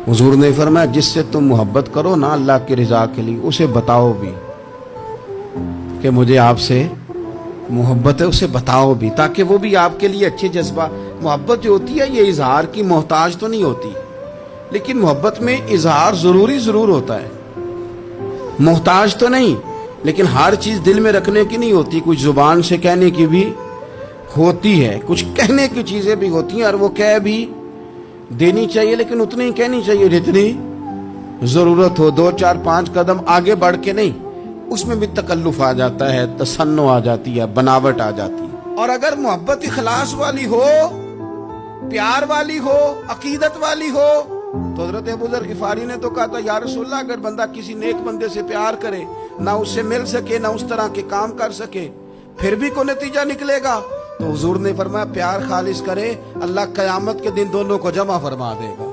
حضور نے فرمایا جس سے تم محبت کرو نا اللہ کی رضا کے لیے، اسے بتاؤ بھی کہ مجھے آپ سے محبت ہے، اسے بتاؤ بھی، تاکہ وہ بھی آپ کے لیے اچھے جذبہ۔ محبت جو ہوتی ہے یہ اظہار کی محتاج تو نہیں ہوتی، لیکن محبت میں اظہار ضرور ہوتا ہے، محتاج تو نہیں، لیکن ہر چیز دل میں رکھنے کی نہیں ہوتی، کچھ زبان سے کہنے کی بھی ہوتی ہے، کچھ کہنے کی چیزیں بھی ہوتی ہیں، اور وہ کہہ بھی دینی چاہیے، لیکن اتنی ہی کہنی چاہیے جتنی ضرورت ہو، 2 4 5 قدم آگے بڑھ کے نہیں۔ اس میں بھی تکلف آ جاتا ہے، تصنع آ جاتی ہے، بناوٹ آ جاتی ہے۔ اور اگر محبت اخلاص والی ہو، پیار والی ہو، عقیدت والی ہو، تو حضرت ابو ذر غفاری نے تو کہا تھا یا رسول اللہ اگر بندہ کسی نیک بندے سے پیار کرے، نہ اس سے مل سکے، نہ اس طرح کے کام کر سکے، پھر بھی کوئی نتیجہ نکلے گا، تو حضور نے فرمایا پیار خالص کرے، اللہ قیامت کے دن دونوں کو جمع فرما دے گا۔